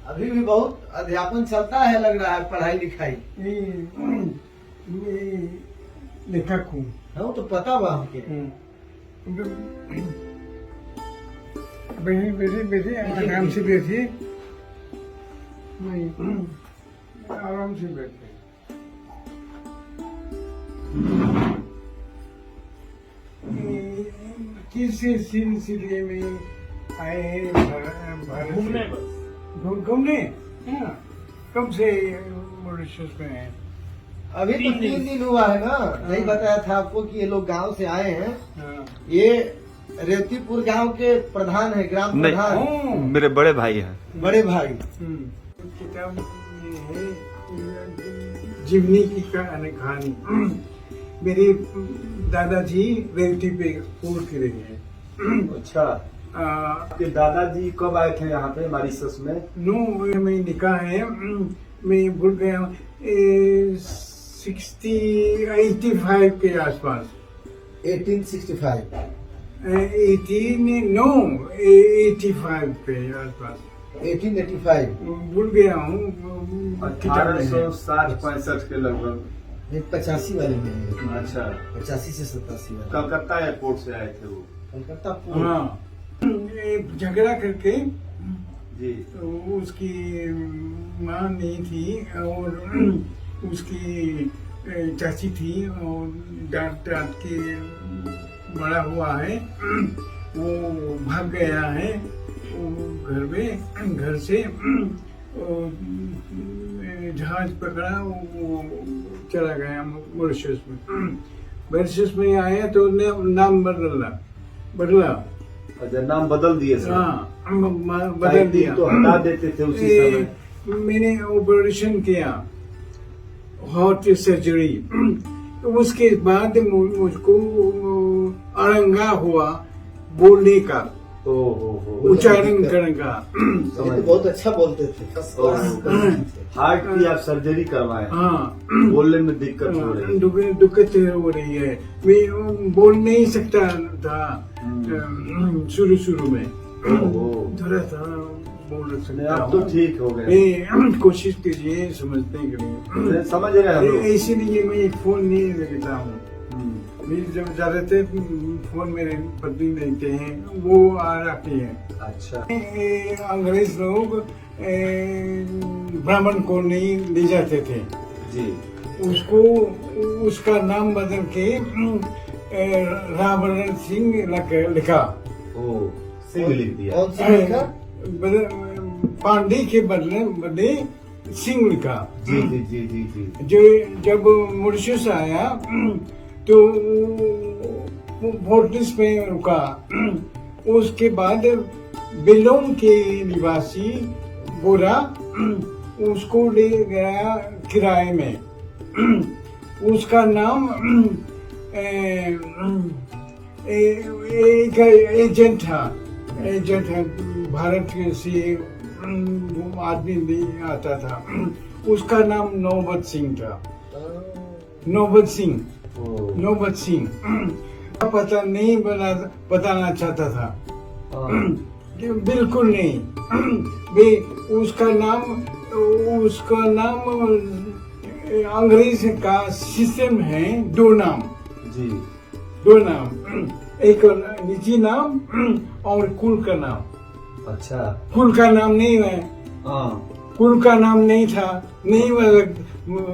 अभी भी बहुत अध्यापन चलता है, लग रहा है पढ़ाई लिखाई। लेखक हूँ। हाँ तो पता बा हमके। बैठे आराम से बैठिए, आराम से बैठे। किस सिलसिले में आए हैं भारत घूमने? हाँ, कब से मॉरिशस में हैं? अभी तो 3 दिन हुआ है ना। नहीं बताया था आपको कि ये लोग गांव से आए हैं। हाँ। ये रेवतीपुर गांव के प्रधान है, ग्राम प्रधान। मेरे बड़े भाई हैं। बड़े भाई। किताब ये है जीवनी की कहानी। मेरे दादाजी रेवती पे पूर्व के रहे हैं। अच्छा, आपके दादाजी कब आए थे यहाँ पे मॉरिशस में? में निकाह है, मैं भूल गया हूँ, 85 के आसपास। 1865। 85 के आसपास। 1885। भूल गया हूँ। 1860-65 के लगभग। 85 वाले में है। अच्छा, 85 से 87 वाले। कलकत्ता एयरपोर्ट से आए थे वो। कलकत्ता। हाँ, झगड़ा करके जी। उसकी माँ नहीं थी और उसकी चाची थी, और डांट के बड़ा हुआ है। वो भाग गया है घर से, जहाज पकड़ा, वो चला गया मॉरिशस में। मॉरिशस में आया तो नाम बदला। अच्छा, नाम बदल दिए सर? हाँ, बदल दिया। तो हटा देते थे उसी समय। मैंने ऑपरेशन किया, हार्ट सर्जरी। उसके बाद मुझको अड़ंगा हुआ बोलने का, उच्चारण करने का। तो बहुत अच्छा बोलते थे। हार्ट की आप सर्जरी करवाए? हाँ, बोलने में दिक्कत हो रही है? दिक्कत हो रही है। मैं बोल नहीं सकता था शुरू में, थोड़ा था बोल सकता। आप तो ठीक हो गए। कोशिश कीजिए समझने के लिए। समझ रहे हैं हम लोग। इसीलिए मैं फोन नहीं रखता हूँ। जब ज्यादातर फोन मेरे पत्नी देते हैं, वो आ जाती है। अच्छा। अंग्रेज लोग ब्राह्मण को नहीं ले जाते थे जी। उसका नाम बदल के रावण सिंह लिखा। सिंह लिख दिया। कौन सा लिखा? पांडे के बदले सिंह लिखा। जी जी जी जी जी। जो जब मॉरिशस आया तो फोर्टिस में रुका। उसके बाद बेलोन के निवासी गोरा उसको ले गया किराए में। उसका नाम एक एजेंट था। भारत से आदमी आता था। उसका नाम नौबत सिंह था। नौबत सिंह पता नहीं बताना चाहता था। बिल्कुल नहीं। उसका नाम अंग्रेज का सिस्टम है, 2 नाम जी। 2 नाम, एक निजी नाम और कुल का नाम। अच्छा। कुल का नाम नहीं है। कुल का नाम नहीं था, नहीं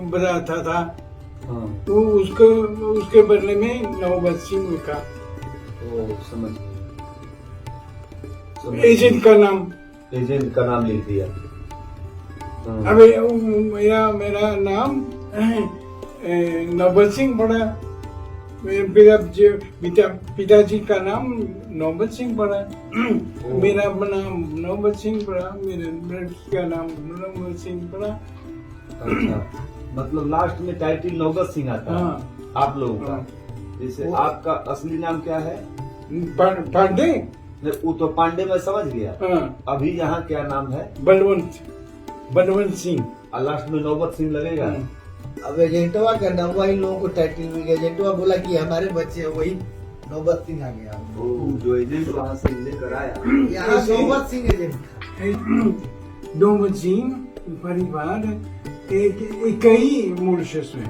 बताता था। तो उसके बदले में नौबत सिंह लिखा। समझ। एजेंट का नाम लिख दिया। अबे मेरा नाम नौबत सिंह पड़ा। पिताजी का नाम नौबत सिंह पड़ा। मेरा नाम नौबत सिंह पड़ा। मेरे लड़की का नाम नौबत सिंह पड़ा। अच्छा, मतलब लास्ट में टाइटल नौबत सिंह आता है आप लोगों का। जैसे आपका असली नाम क्या है? पांडे। वो तो पांडे में समझ गया। अभी यहाँ क्या नाम है? बलवंत सिंह। और लास्ट में नौबत सिंह लगेगा। अब एजेंटवा का नाम इन लोगों को टाइटल मिल गया। एजेंटवा बोला कि हमारे बच्चे वही नौबत सिंह आ गया। वो जो एजेंट वहाँ से लेकर आया। यहाँ नौबत सिंह एजेंट था। नौबत सिंह परिवार एक कई मॉरिशस में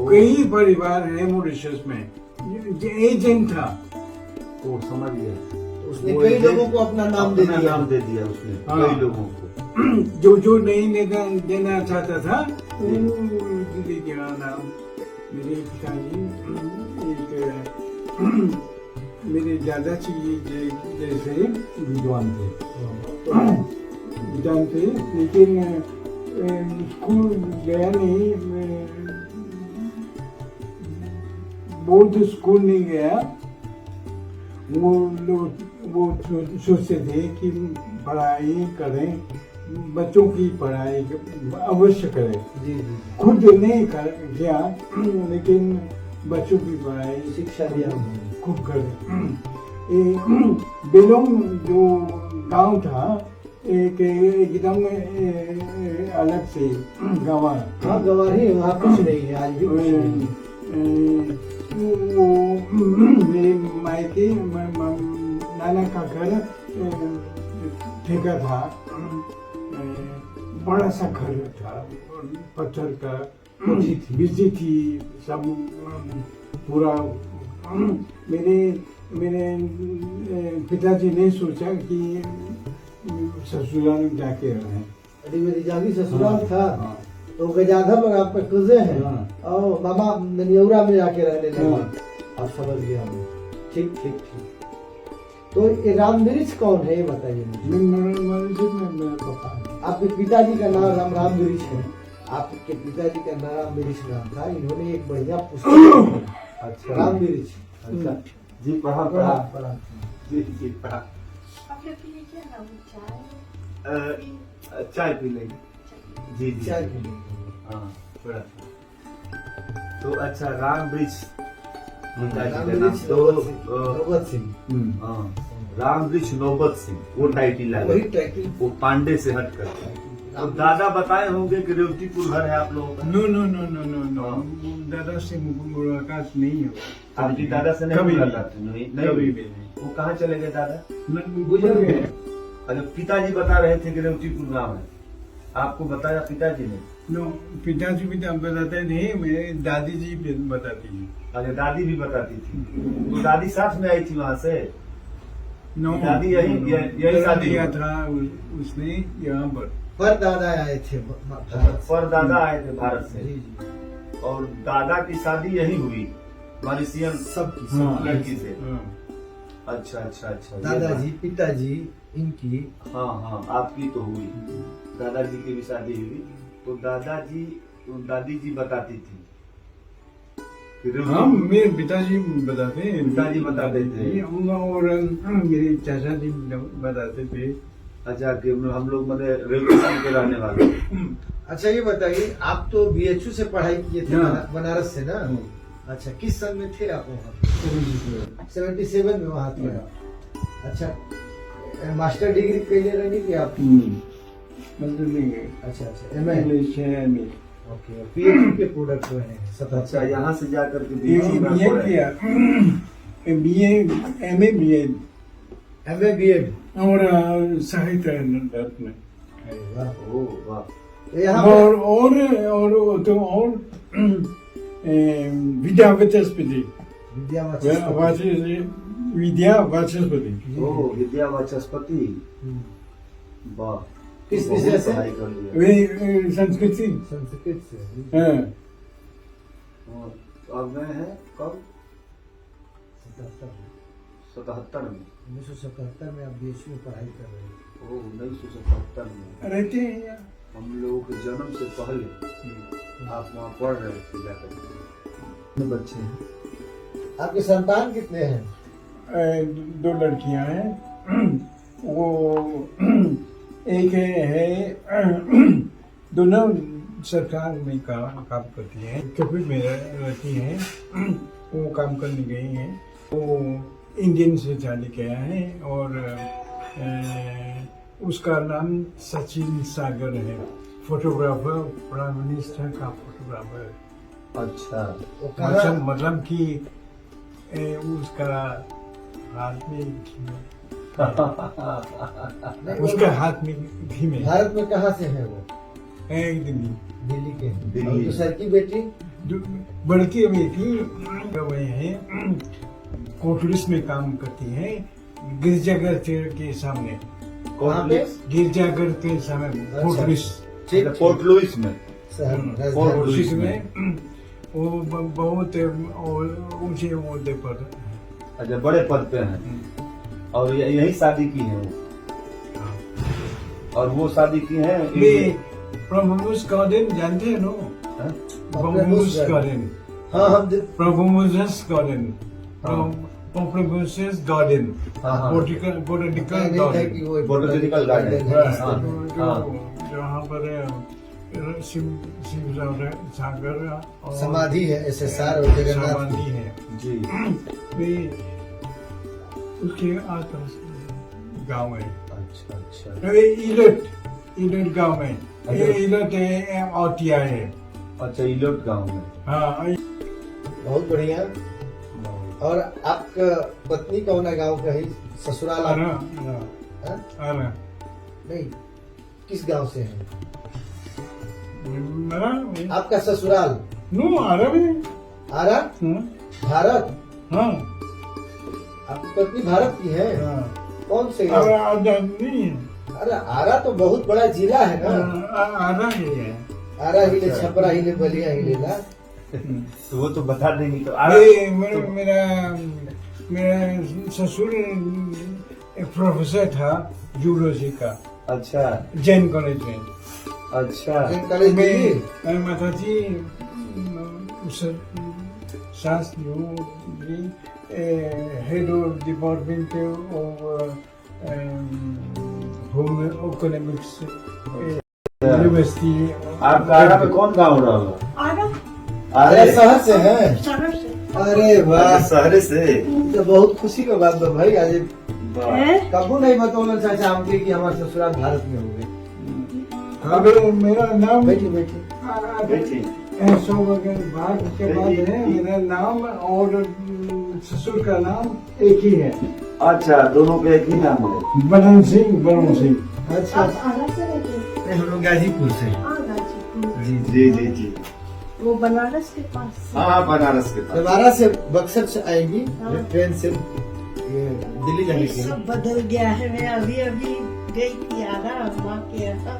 कई परिवार है मॉरिशस में एजेंट था। वो समझ गया, उसने कई लोगों को अपना नाम दे दिया। नाम दे दिया उसने हाँ। कई लोगों को। जो नहीं देना चाहता था वो दे दिया नाम। मेरे पिताजी एक मेरे दादाजी जैसे विद्वान थे लेकिन स्कूल गया नहीं, बौद्ध स्कूल नहीं गया। वो सोचते थे कि पढ़ाई करें, बच्चों की पढ़ाई अवश्य करें। जी जी। खुद नहीं कर किया लेकिन बच्चों की पढ़ाई शिक्षा दिया खूब करें। बेलोंग जो गांव था एक एकदम अलग से गंवा। हाँ गवाही वहाँ कुछ नहीं है, आज भी कुछ नहीं है। वो मेरे मायके नाना का घर ठेका था, बड़ा सा घर था, पत्थर का, बिजली थी सब पूरा। मेरे पिताजी ने सोचा कि ससुराल जाके रहे। अरे मेरी जागी ससुराल था तो गजाधर लोग आप पे कुजे हैं और मामा ननियौरा में जाके रहने लगे। आप समझ गया हमें। ठीक ठीक ठीक। तो ये रामवृक्ष कौन है ये बताइए मुझे। मेरा पापा है। आपके पिताजी का नाम रामवृक्ष है। आपके पिताजी का नाम रामवृक्ष नाम था। इन्होंने एक बढ़िया पुस्तक अच्छा रामवृक्ष। अच्छा जी पढ़ा पढ़ा पढ़ा पढ़ा। जी पढ़ा। चाय पी लेंगे। जी जी चाय पी लेंगे। हाँ पढ़ा। तो अच्छा रामवृक्ष रामवृक्ष नौबत सिंह। हाँ रामवृक्ष नौबत सिंह वो टाइटिल है। वही टाइटिल। वो पांडे से हट कर। तो दादा बताए होंगे कि रेवतीपुर घर है आप लोगों का। No no no no no no दादा से मुलाकात नहीं हो। आपकी दादा से नहीं कभी मुलाकात नहीं कभी भी नहीं। वो कहाँ चले गए दादा? गुजर गए। अरे पिताजी बता रहे थे कि रेवतीपुर गाँव है, आपको बताया पिताजी ने? नो पिताजी भी बताते नहीं, मेरे दादी जी भी बताती थी। अरे दादी भी बताती थी। तो दादी साथ में आई थी वहाँ से? नो दादी यही शादी किया हुआ। था उसने यहाँ पर दादा आए थे भारत से। पर दादा आए थे भारत से। जी जी। और दादा की शादी यही हुई मॉरिशियन सबकी हाँ। लड़की से। हाँ। अच्छा अच्छा अच्छा। ये दादाजी पिताजी इनकी। बात। हाँ हाँ आपकी तो हुई, दादाजी की भी शादी हुई। तो दादाजी दादी जी बताती थी कि हाँ मेरे पिताजी बताते पिताजी बताते थे। और मेरे चाचा जी बताते थे। अच्छा कि हम लोग मतलब रेवती के रहने वाले। अच्छा ये बताइए, आप तो बीएचयू से पढ़ाई किए थे हाँ। बनारस से ना। अच्छा किस सन में थे आप वहाँ? 77 में वहाँ थे आप। अच्छा मास्टर डिग्री कैले रही थी आप? मतलब नहीं है। अच्छा अच्छा एमए। इंग्लिश है एमए। ओके पीएचडी के प्रोडक्ट हुए हैं अच्छा 77। यहाँ से जाकर के ये बीएचयू में बीए पढ़े। किया, BA MA BEd MA BEd. और साहित्य में। अरे वाह। ओह वाह। यहाँ पे और तो और विद्या वाचस्पति विद्या विद्या वाचस्पति। ओह विद्या वाचस्पति। वाह। किस बहुत विषय से? पढ़ाई कर लिया। वे संस्कृति। संस्कृत से। हाँ। और अब गए हैं कब? 77 में। 1977 में आप बीएचयू में पढ़ाई कर रहे हैं। ओह 1977 में। रहते हैं यहाँ। हम लोगों के जन्म से पहले आप वहाँ पढ़ रहे थे जाकर। कितने बच्चे हैं? आपके संतान कितने हैं? 2 लड़कियां हैं। वो एक है दोनों सरकार में काम करती हैं। कभी में रहती हैं, वो काम करने गई हैं। वो इंडियन से शादी किया है और उसका नाम सचिन सागर है। फोटोग्राफर, प्राइम मिनिस्टर का फोटोग्राफर। अच्छा। वो कहाँ? मतलब कि उसका हाथ में घी में, नहीं, उसके वो हाथ में घी में भारत में कहाँ से है वो? एक दिन दिल्ली के हैं। दिल्ली। और दूसर की बेटी बड़की बेटी वही है, कोटलिस में काम करती है, गिरजाघर के सामने, कहाँ पे? गिरजाघर के सामने कोटलिस, ठीक पोर्ट लुइस में। शहर पोर्ट राजधानी। लुइस में वो बहुत ऊंचे ओहदे पर। अच्छा, बड़े पद पे हैं और यही शादी की है वो, और वो शादी की है प्रभुमुस गार्डन जानते हैं नो? हाँ? प्रभुमुस गार्डन, हाँ हम प्रभुमुस गार्डन, प्रभुमुस गार्डन, हाँ, हाँ। बोटेनिकल नहीं है गार्डन, कि वो Botanical garden। हाँ। जहाँ पर शिव सागर और समाधि है SSR और जगन्नाथ समाधि है। जी। वे उसके आसपास गांव है, अच्छा अच्छा इलट गांव में, ये इलट औटिया है। अच्छा, इलोट गांव में। हाँ, बहुत बढ़िया। और आपका पत्नी कौन है गांव का ही ससुराल? हाँ? नहीं, किस गांव से है आपका ससुराल? नो अरब है। आरा? हाँ, भारत? हाँ, आपकी पत्नी भारत की है? हाँ। कौन से गांव? नहीं है, अरे आरा तो बहुत बड़ा जिला है ना। अरब ही है। आरा हिले, छपरा हिले, बलिया हिले ना। तो वो तो बता देंगी तो मेरा ससुर एक प्रोफेसर था जूलॉजी का, अच्छा जैन कॉलेज में। अच्छा कॉलेज दिल्ली? मैं माता जी Shastri head of department of home economics university. आपका आरा में कौन गाँव रहा? अरे शहर से है? शहर से। अरे वाह, शहर से। ये तो बहुत खुशी का बात है भाई। आज हैं? कबू नहीं बताओ चाचा हमके कि हमारे ससुराल भारत में हो गए। अभी मेरा नाम बैठिए बैठिए। बेटी। ऐसा वगैरह भाग के बाद है, मेरा नाम और ससुर का नाम एक ही है, अच्छा, दोनों का एक ही नाम है। बरन सिंह। अच्छा, आप आरा से रहते हैं? नहीं, हम लोग गाजीपुर से। हाँ, गाजीपुर। जी जी जी जी। वो बनारस के पास से। हाँ, बनारस के पास। दोबारा से बक्सर से आएंगी हाँ। ट्रेन से ये दिल्ली जाने ये के लिए। सब बदल गया है। मैं अभी अभी गई थी आरा, माँ के यहाँ।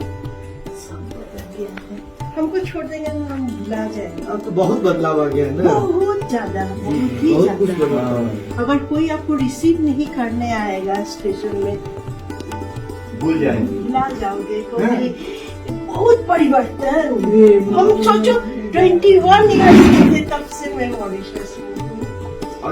सब बदल गया है। हमको छोड़ देंगे तो हम भुला जाएंगे। अब तो बहुत बदलाव आ गया है ना। बहुत ज्यादा, बहुत ही बहुत कुछ ज्यादा। बदलाव है। अगर कोई आपको रिसीव नहीं करने आएगा स्टेशन में, भूल जाएंगे। भुला जाओगे। क्योंकि बहुत परिवर्तन। हम सोचो 21 ईयर्स के थे तब से मैं मॉरिशस में हूँ।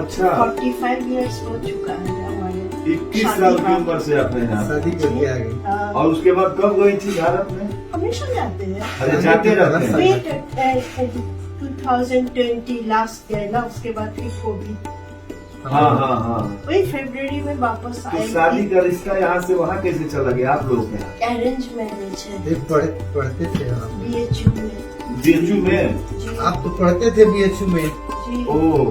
अच्छा, 45 ईयर्स हो चुका है हमारे 21 साल की उम्र से अपने यहाँ। शादी करके आ गई। हाँ, और उसके बाद कब गई थी भारत में? हमेशा जाते हैं। अरे जाते रहते हैं। वेट 2020 लास्ट गए ना, उसके बाद फिर कोविड। हाँ हाँ हाँ। वही फरवरी में वापस तो आए। शादी का रिश्ता यहाँ से वहाँ कैसे चला गया आप लोग के यहाँ? अरेंज मैरिज है। ये पढ़ते थे आप? BHU में। जेजू में? जी आप तो पढ़ते थे BHU में। जी। ओह,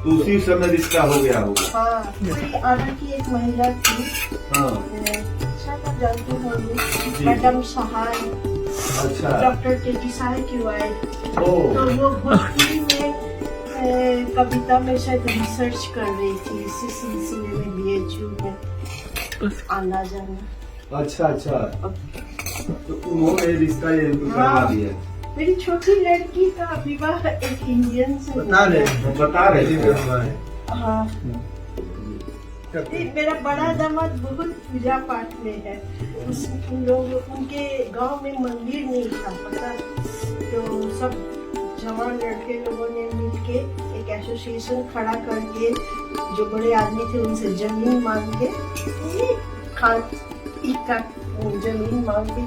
तो उसी समय रिश्ता हो गया होगा। हाँ, कोई आरा की एक महिला थी, हाँ, शायद आप जानते जी। होंगे, मैडम सहाय, अच्छा। डॉक्टर तेजी सहाय की वाइफ। ओह, तो वो भोजपुरी में कविता में शायद रिसर्च कर रही थी, इसी सिलसिले में BHU में आना जाना। अच्छा अच्छा। तो उन्होंने रिश्ता ये करवा दिया। मेरी छोटी लड़की का विवाह एक इंडियन से बता रहे हुआ। हैं। बता रहे थे। हाँ, मेरा बड़ा दामाद बहुत पूजा पाठ में है। उन लोग उनके गांव में मंदिर नहीं था पता, तो सब जवान लड़के लोगों ने मिलके एक एसोसिएशन खड़ा करके, जो बड़े आदमी थे उनसे जमीन मांग के, खान का जमीन मांग के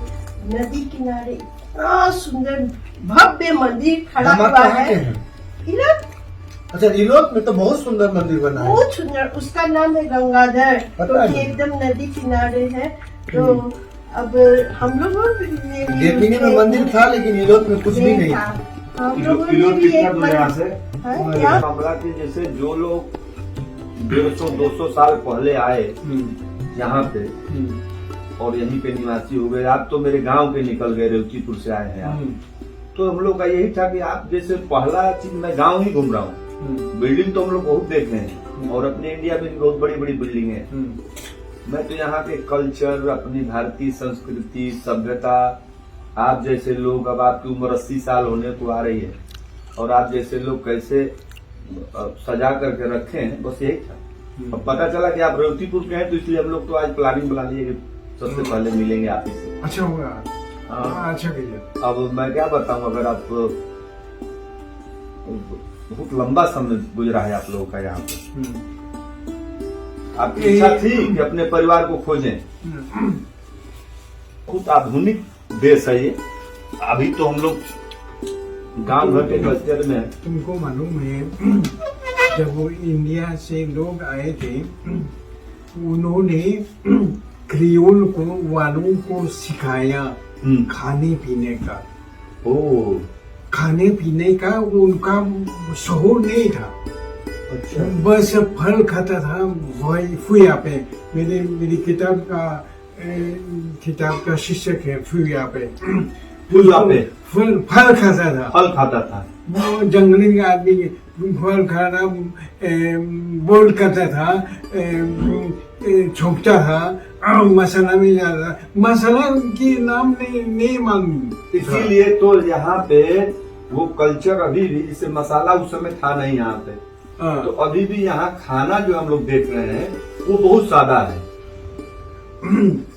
नदी किनारे इतना सुंदर भव्य मंदिर खड़ा दामाद हुआ कहाँ के है। हैं? इलाक अच्छा, इलोट में तो बहुत सुंदर मंदिर बना है। बहुत सुंदर, उसका नाम है गंगाधर, पता है। क्योंकि एकदम नदी किनारे है। तो अब हम लोगों ने भी देखने में मंदिर था लेकिन इलोट में कुछ भी नहीं था। हम लोगों ने किलो भी कितना एक दूर यहाँ से? हाँ, क्या? मामला के जैसे जो लोग 150-200 साल पहले आए यहाँ पे और यहीं पे निवासी हो गए। आप तो मेरे गांव के निकल गए, रेवतीपुर से आए हैं आप। तो हम लोग का यही था कि आप जैसे पहला चीज मैं गांव ही घूम रहा हूँ, बिल्डिंग तो हम लोग बहुत देख रहे हैं और अपने इंडिया में भी बहुत बड़ी बड़ी बिल्डिंग है। मैं तो यहाँ के कल्चर, अपनी भारतीय संस्कृति, सभ्यता, आप जैसे लोग, अब आपकी उम्र 80 साल होने को आ रही है और आप जैसे लोग कैसे सजा करके रखे हैं, बस यही था। अब पता चला कि आप रेवतीपुर के हैं, तो इसलिए हम लोग तो आज प्लानिंग बना लिए कि सबसे पहले मिलेंगे आप ही से। अच्छा होगा। हाँ। अच्छा कीजिए। अब मैं क्या बताऊं, अगर आप बहुत लंबा समय गुजरा है आप लोगों का यहाँ पे, आपकी इच्छा थी कि अपने परिवार को खोजें। बहुत आधुनिक देश है ये। अभी तो हम लोग गांव घर के कल्चर में। तुमको मालूम है जब वो इंडिया से लोग आए थे, उन्होंने क्रियोल को वालों को सिखाया खाने पीने का। ओ, खाने पीने का उनका शौक नहीं था। अच्छा। बस फल खाता था। वही फुया पे मेरी किताब का शीर्षक है फुया पे। फल खाता था। फल खाता था। वो जंगली आदमी फल खाना बोल करता था, छोंकता था, मसाला में जाता, मसाला की नाम नहीं मालूम। इसीलिए तो यहाँ पे वो कल्चर अभी भी, जैसे मसाला उस समय था नहीं यहाँ पे, तो अभी भी यहाँ खाना जो हम लोग देख रहे हैं वो बहुत सादा है।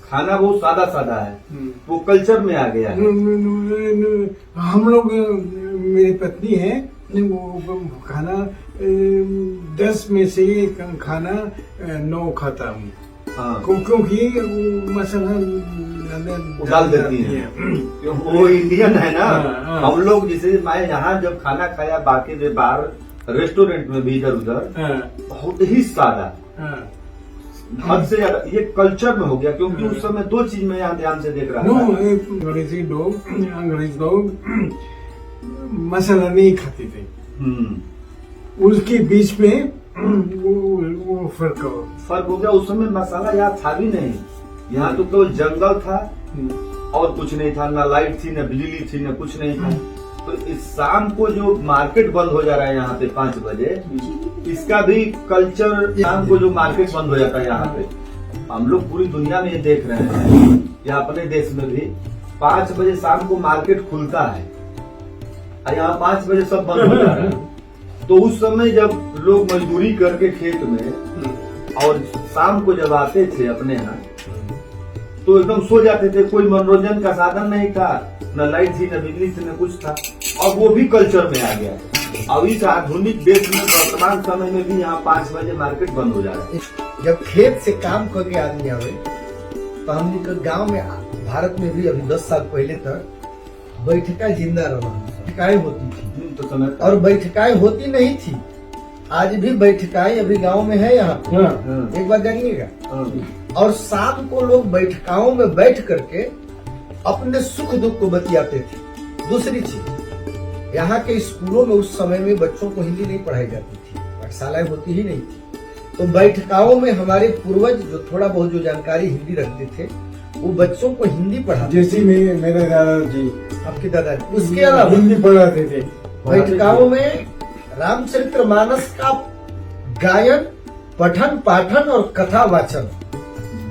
खाना बहुत सादा सादा है, वो कल्चर में आ गया है। हम लोग, मेरी पत्नी है, वो खाना 10 में से खाना 9 खाता हूँ। हाँ। क्योंकि मसाला डाल देती है। वो इंडियन है ना। हम लोग जैसे मैं यहाँ जब खाना खाया बाकी में बाहर रेस्टोरेंट में भी इधर उधर, बहुत ही सादा, हद से ज्यादा। ये कल्चर में हो गया, क्योंकि उस समय 2 चीज में यहाँ ध्यान से देख रहा था। अंग्रेज लोग मसाला नहीं खाते थे। उसके बीच में वो फर्क हो गया। उस समय मसाला यहाँ था भी नहीं। यहाँ तो केवल जंगल था और कुछ नहीं था, ना लाइट थी, ना बिजली थी, ना कुछ नहीं था। तो इस शाम को जो मार्केट बंद हो जा रहा है यहाँ पे 5 बजे, इसका भी कल्चर, शाम को जो मार्केट बंद हो जाता है यहाँ पे, हम लोग पूरी दुनिया में ये देख रहे हैं, या अपने देश में भी 5 बजे शाम को मार्केट खुलता है और यहाँ 5 बजे सब बंद हो जा रहा है। तो उस समय जब लोग मजदूरी करके खेत में और शाम को जब आते थे अपने यहाँ, तो एकदम सो जाते थे। कोई मनोरंजन का साधन नहीं था, न लाइट थी, न बिजली थी, न कुछ था। और वो भी कल्चर में आ गया। अब इस आधुनिक देश में वर्तमान समय में भी यहाँ 5 बजे मार्केट बंद हो जा रहा है। जब खेत से काम करके आदमी आवे, तो हमने गांव में, भारत में भी अभी 10 साल पहले तक बैठका जिंदा रहा, बैठकाएं होती थी। तो समय और बैठकाएं होती नहीं थी। आज भी बैठकाएं अभी गांव में है यहाँ पे। एक बात जानिएगा। और शाम को लोग बैठकाओं में बैठ करके अपने सुख दुख को बतियाते थे। दूसरी चीज, यहाँ के स्कूलों में उस समय में बच्चों को हिंदी नहीं पढ़ाई जाती थी, पाठशालाएं होती ही नहीं थी। तो बैठकाओं में हमारे पूर्वज जो थोड़ा बहुत जो जानकारी हिंदी रखते थे, वो बच्चों को हिंदी पढ़ाते। जैसे मेरे दादाजी, आपके दादाजी, उसके अलावा हिंदी पढ़ाते थे। बैठकाओं में रामचरितमानस का गायन, पठन पाठन और कथा वाचन,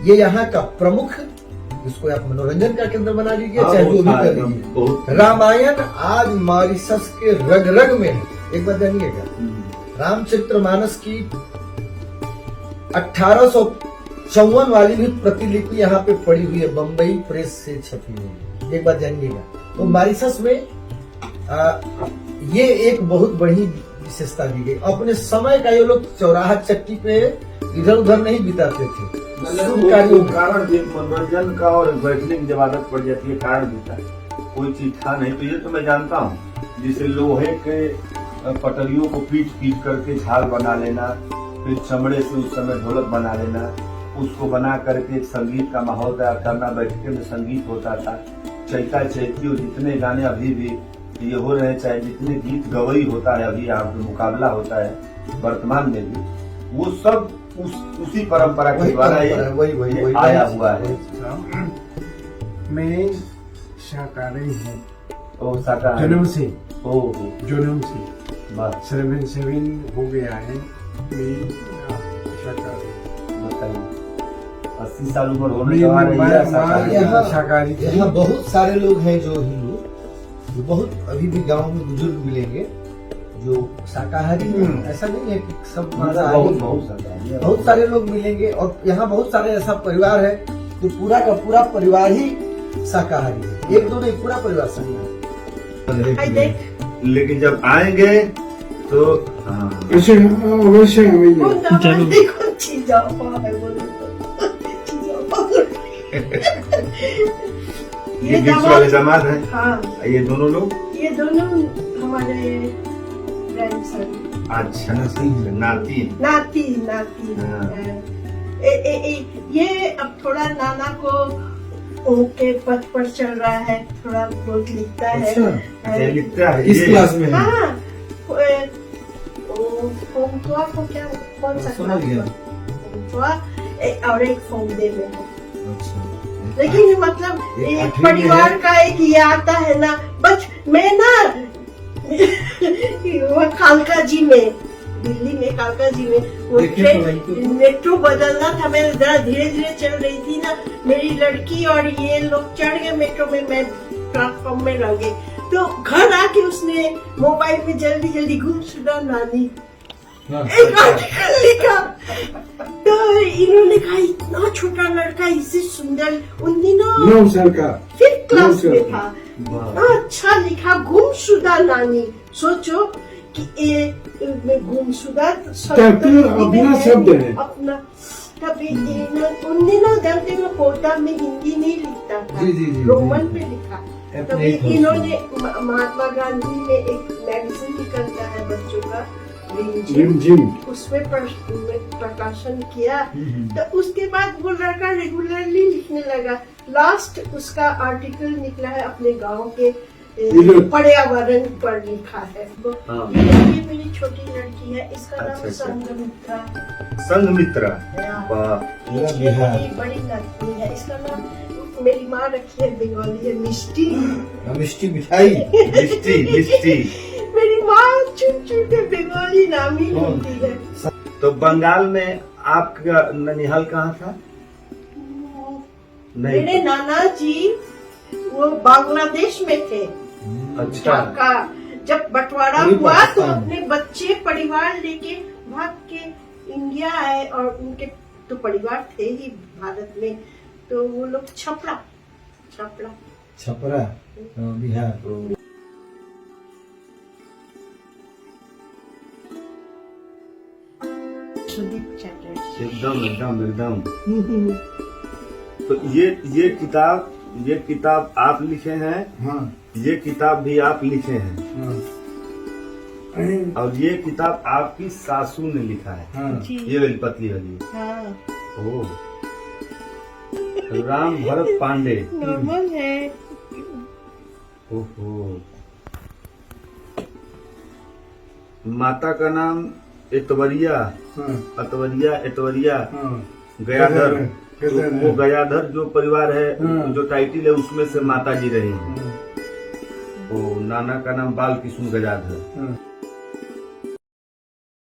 ये यहाँ का प्रमुख, इसको आप मनोरंजन का केंद्र बना लीजिए, चाहे जो भी कर लीजिए। रामायण आज मॉरिशस के रग रग में है। एक बात जानिएगा, रामचरितमानस की 1854 वाली भी प्रतिलिपि यहाँ पे पड़ी हुई है, बम्बई प्रेस से छपी हुई। एक बात जानिएगा, तो मॉरिशस में ये एक बहुत बड़ी विशेषता दी गई। अपने समय का ये लोग चौराहा चक्की पे इधर उधर नहीं बिताते थे। कारण भी मनोरंजन का और बैठने की जब आदत पड़ जाती है, कारण भी था। कोई चीज था नहीं, तो ये तो मैं जानता हूँ। जिसे लोहे के पटरियों को पीट करके झाल बना लेना, फिर चमड़े से उस समय ढोलक बना लेना, उसको बना करके एक संगीत का माहौल तैयार करना। बैठके में संगीत होता था, चैता चैती, और जितने गाने अभी भी ये हो रहे हैं, चाहे जितने गीत गवई होता है, अभी यहाँ पे मुकाबला होता है वर्तमान में भी, वो सब उसी परंपरा के द्वारा ये वही आया हुआ है। मैं शाकाहारी हूँ ओ शाकाहारी जन्म से, ओहो जन्म से बस 7 हो गया है मैं शाकाहारी। बताइए 80 साल उम्र होने मैं के बाद ये शाकाहारी यहाँ- शाकाहारी थी। यहाँ बहुत सारे लोग हैं जो हिंदू, जो बहुत अभी भी गांव में बुजुर्ग मिलेंगे जो शाकाहारी हैं। ऐसा नहीं है कि सब मांसाहारी बहुत हैं। बहुत शाकाहारी है। बहुत सारे लोग मिलेंगे और यहाँ बहुत सारे ऐसा परिवार है जो पूरा का पूरा परिवार ही शाकाहारी है, एक दो नहीं, पूरा परिवार शाकाहारी आई देख लेकिन जब आएंगे तो हाँ अच्छा अवश्य वो आइए। दवाई को चीज़ापा है बोले तो चीज़ापा। ये बीच वाले दामाद हैं। हाँ, ये दोनों लोग ये दोनों हमारे ग्रैंडसन, अच्छा नाती नाती हाँ। ये अब थोड़ा नाना को उनके पथ पर चल रहा है, थोड़ा बहुत लिखता है। अच्छा, ये लिखता है इस ये। क्लास में है। हाँ, फोमतुआ को क्या, कौन सा समझ गया। फोमतुआ और एक फोमदे में है। अच्छा। लेकिन मतलब एक एक आठवीं में परिवार है। का एक ये आता है ना, बस मैं ना वो कालका जी में, दिल्ली में कालका जी में वो देखिए ट्रेन तो भाई तो- मेट्रो बदलना था, मैं जरा धीरे धीरे चल रही थी ना, मेरी लड़की और ये लोग चढ़ गए मेट्रो में, मैं प्लेटफॉर्म में रह गई। तो घर आके उसने मोबाइल में जल्दी जल्दी गुमशुदा नानी हाँ। एक आर्टिकल लिखा। तो इन्होंने कहा इतना छोटा लड़का इससे सुंदर, उन दिनों 9 साल का। 5th क्लास में वाह। था। इतना अच्छा लिखा, गुमशुदा नानी। सोचो कि गुमशुदा ताकि अपना शब्द है। अपना तभी उन दिनों जानते हो पोता में हिंदी नहीं लिखता था, जी, जी, जी, रोमन जी। में लिखा। अपने तभी ही भाषा इन्होंने महात्मा गांधी ने एक मैगजीन निकलता है बच्चों का, रिमझिम, रिमझिम। उसमें प्रकाशन किया। तो उसके बाद वो लड़का रेगुलरली लिखने लगा। लास्ट उसका आर्टिकल निकला है अपने गांव के पर्यावरण पर लिखा है। हाँ। ये मेरी छोटी लड़की है, इसका नाम अच्छा, अच्छा। संगमित्रा। संघमित्रा ये पूरा बिहार। मेरी बड़ी लड़की है, इसका नाम मेरी माँ रखी है बंगाली है, मिष्टी। मिष्टी मिठाई। मिष्टी मिष्टी। मेरी माँ चुन चुन के बंगाली नाम ही लेती है। तो बंगाल में आपका ननिहाल कहाँ था? मेरे नाना जी वो बांग्लादेश में थे। अच्छा ढाका जब बंटवारा पूरी हुआ तो पाकिस्तान। अपने बच्चे परिवार लेके भाग के इंडिया आए, और उनके तो परिवार थे ही भारत में, तो वो लोग छपरा छपरा बिहार। सुदीप चैटर्जी। एकदम एकदम एकदम। तो ये किताब आप लिखे हैं, हाँ ये किताब भी आप लिखे हैं, हाँ और ये किताब आपकी सासू ने लिखा है। हाँ। जी ये वाली पतली वाली। हाँ, ओह राम भरत पांडे। नॉर्मल है। ओहो माता का नाम एतवरिया हाँ एतवरिया हाँ। गयाधर। तो गयाधर। वो गयाधर जो परिवार है, हाँ। जो टाइटिल है उसमें से माता जी रही हैं। वो नाना का नाम बाल कृष्ण गयाधर। हाँ।